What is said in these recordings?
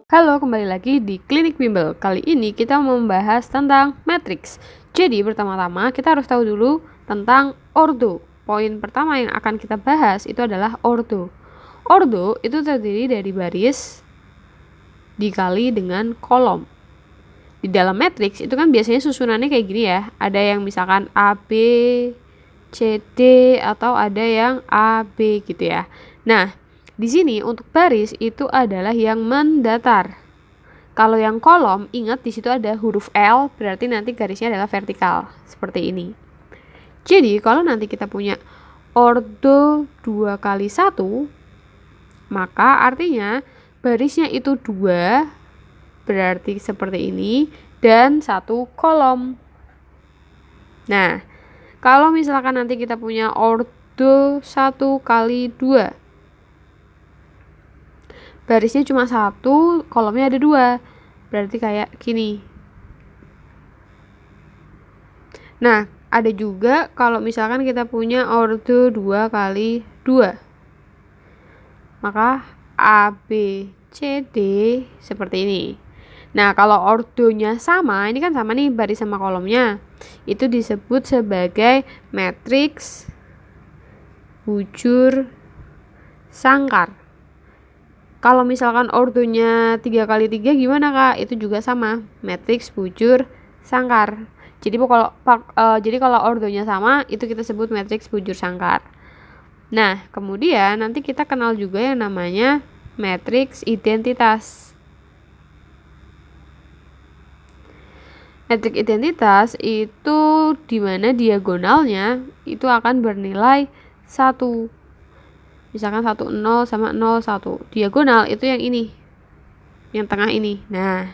Halo, kembali lagi di Klinik Bimbel. Kali ini kita membahas tentang matriks. Jadi, pertama-tama kita harus tahu dulu tentang ordo. Poin pertama yang akan kita bahas itu adalah ordo. Ordo itu terdiri dari baris dikali dengan kolom. Di dalam matriks itu kan biasanya susunannya kayak gini ya. Ada yang misalkan A, B, C, D, atau ada yang A, B gitu ya. Nah, di sini untuk baris itu adalah yang mendatar. Kalau yang kolom, ingat di situ ada huruf L, berarti nanti garisnya adalah vertikal, seperti ini. Jadi, kalau nanti kita punya ordo 2 kali 1, maka artinya barisnya itu 2, berarti seperti ini, dan 1 kolom. Nah, kalau misalkan nanti kita punya ordo 1 kali 2, barisnya cuma 1, kolomnya ada 2, berarti kayak gini. Nah, ada juga kalau misalkan kita punya ordo 2 kali 2, maka A, B, C, D seperti ini. Nah, kalau ordonya sama, ini kan sama nih baris sama kolomnya, itu disebut sebagai matriks bujur sangkar. Kalau misalkan ordonya 3 kali 3 gimana Kak? Itu juga sama, matriks bujur sangkar. Jadi kalau ordonya sama, itu kita sebut matriks bujur sangkar. Nah, kemudian nanti kita kenal juga yang namanya matriks identitas. Matriks identitas itu dimana diagonalnya itu akan bernilai 1. Misalkan 1, 0 sama 0, 1. Diagonal itu yang ini, yang tengah ini. Nah,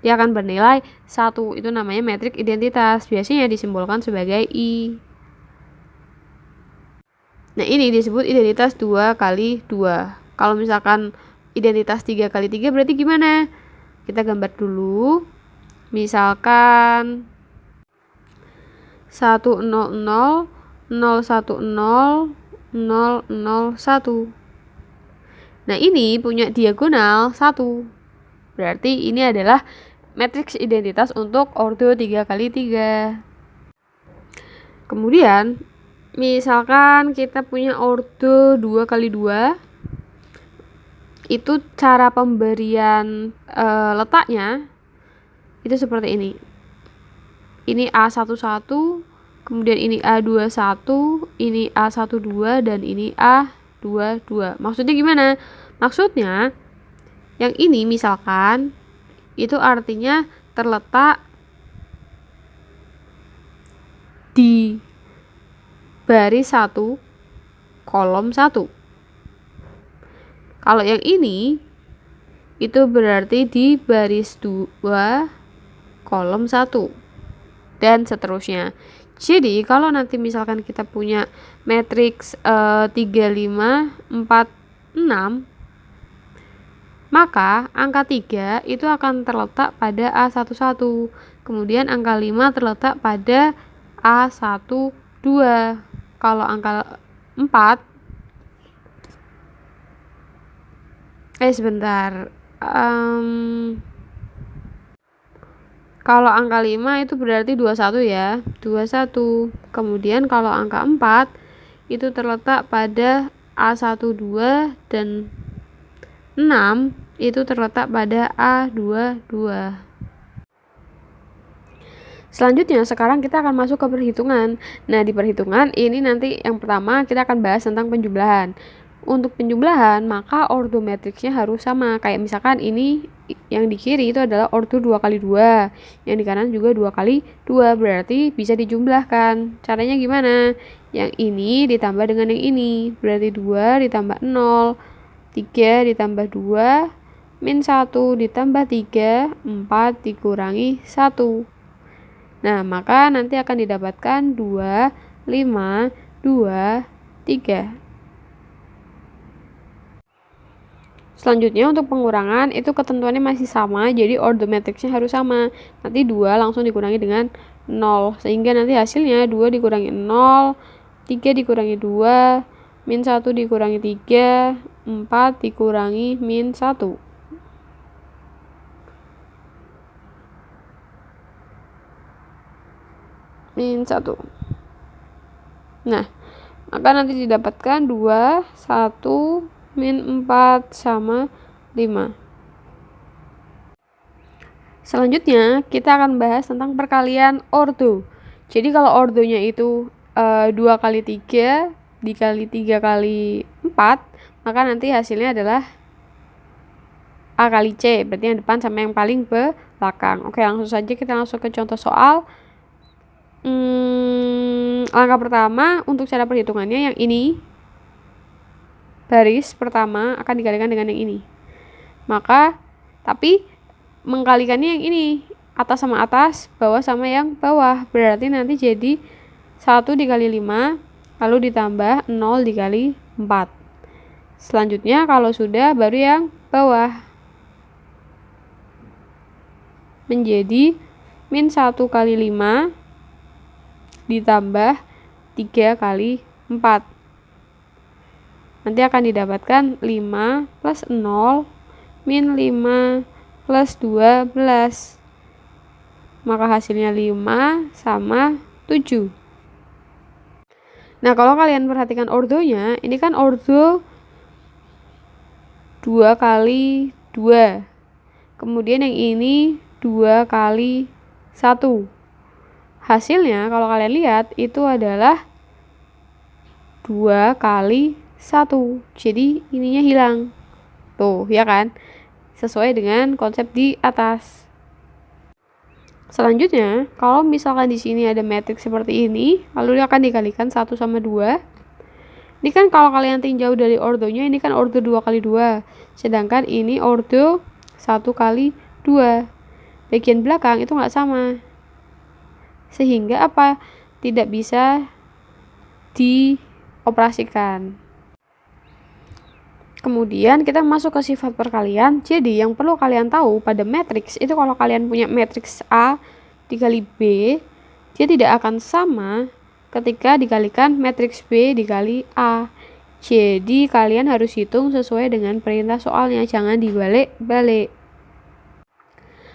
dia akan bernilai 1. Itu namanya matriks identitas. Biasanya disimbolkan sebagai I. Nah, ini disebut identitas 2 kali 2. Kalau misalkan identitas 3 kali 3 berarti gimana? Kita gambar dulu. Misalkan 1, 0, 0, 0, 1, 0, 0, 0, 1. Nah, ini punya diagonal 1. Berarti ini adalah matriks identitas untuk ordo 3 kali 3. Kemudian, misalkan kita punya ordo 2 kali 2, itu cara pemberian letaknya itu seperti ini. Ini A11, kemudian ini A21, ini A12, dan ini A22. Maksudnya gimana? Maksudnya, yang ini misalkan, itu artinya terletak di baris 1, kolom 1. Kalau yang ini, itu berarti di baris 2, kolom 1. Dan seterusnya. Jadi kalau nanti misalkan kita punya matriks 3, 5, 4, 6, maka angka 3 itu akan terletak pada A11, kemudian angka 5 terletak pada A12. Kalau angka 4 sebentar. Kalau angka 5 itu berarti 21 ya, 21. Kemudian kalau angka 4 itu terletak pada A12 dan 6 itu terletak pada A22. Selanjutnya sekarang kita akan masuk ke perhitungan. Nah, di perhitungan ini nanti yang pertama kita akan bahas tentang penjumlahan. Untuk penjumlahan, maka ordo matriksnya harus sama. Kayak misalkan ini yang di kiri itu adalah ordo 2 kali 2, yang di kanan juga 2 kali 2, berarti bisa dijumlahkan. Caranya gimana? Yang ini ditambah dengan yang ini, berarti 2 ditambah 0, 3 ditambah 2, min 1 ditambah 3, 4 dikurangi 1. Nah, maka nanti akan didapatkan 2, 5, 2, 3. Selanjutnya untuk pengurangan itu ketentuannya masih sama, jadi ordo matriksnya harus sama. Nanti 2 langsung dikurangi dengan 0, sehingga nanti hasilnya 2 dikurangi 0, 3 dikurangi 2, min 1 dikurangi 3, 4 dikurangi min 1. min 1. Nah, maka nanti didapatkan 2, 1, min 4 sama 5. Selanjutnya, kita akan bahas tentang perkalian ordo. Jadi kalau ordonya itu 2 kali 3 dikali 3 kali 4, maka nanti hasilnya adalah A kali C, berarti yang depan sama yang paling belakang. Oke, langsung saja kita langsung ke contoh soal. Langkah pertama untuk cara perhitungannya yang ini, baris pertama akan dikalikan dengan yang ini. Maka, tapi mengkalikannya yang ini, atas sama atas, bawah sama yang bawah. Berarti nanti jadi 1 dikali 5, lalu ditambah 0 dikali 4. Selanjutnya kalau sudah, baru yang bawah. Menjadi min 1 kali 5 ditambah 3 kali 4. Nanti akan didapatkan 5 plus 0 min 5 plus 12. Maka hasilnya 5 sama 7. Nah, kalau kalian perhatikan ordonya, ini kan ordo 2 kali 2. Kemudian yang ini 2 kali 1. Hasilnya kalau kalian lihat itu adalah 2 kali 1. Jadi ininya hilang. Tuh, ya kan? Sesuai dengan konsep di atas. Selanjutnya, kalau misalkan di sini ada matriks seperti ini, lalu akan dikalikan 1 sama 2. Ini kan kalau kalian tinjau dari ordonya, ini kan ordo 2 kali 2. Sedangkan ini ordo 1 kali 2. Bagian belakang itu nggak sama. Sehingga apa? Tidak bisa dioperasikan. Kemudian kita masuk ke sifat perkalian. Jadi yang perlu kalian tahu pada matriks itu, kalau kalian punya matriks A dikali B, dia tidak akan sama ketika dikalikan matriks B dikali A. Jadi kalian harus hitung sesuai dengan perintah soalnya, jangan dibalik-balik.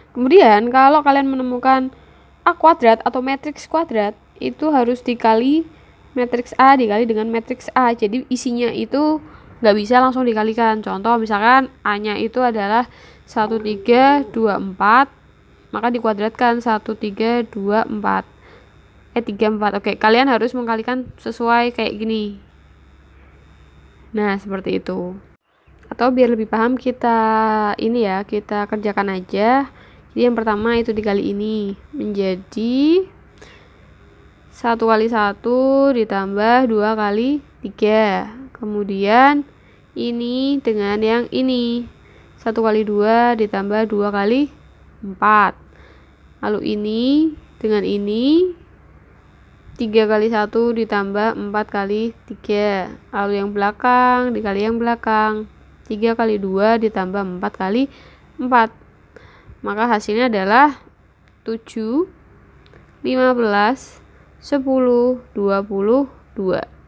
Kemudian kalau kalian menemukan A kuadrat atau matriks kuadrat, itu harus dikali matriks A dikali dengan matriks A. Jadi isinya itu nggak bisa langsung dikalikan. Contoh misalkan A-nya itu adalah 1, 3, 2, 4, maka dikuadratkan 1, 3, 2, 4. 3, 4. Oke, kalian harus mengkalikan sesuai kayak gini. Nah, seperti itu. Atau biar lebih paham kita kerjakan aja. Jadi yang pertama itu dikali ini, menjadi 1 kali 1 ditambah 2 kali 3. Kemudian ini dengan yang ini, 1 kali 2 ditambah 2 kali 4. Lalu ini dengan ini, 3 kali 1 ditambah 4 kali 3. Lalu yang belakang dikali yang belakang, 3 kali 2 ditambah 4 kali 4. Maka hasilnya adalah 7, 15, 10, 22.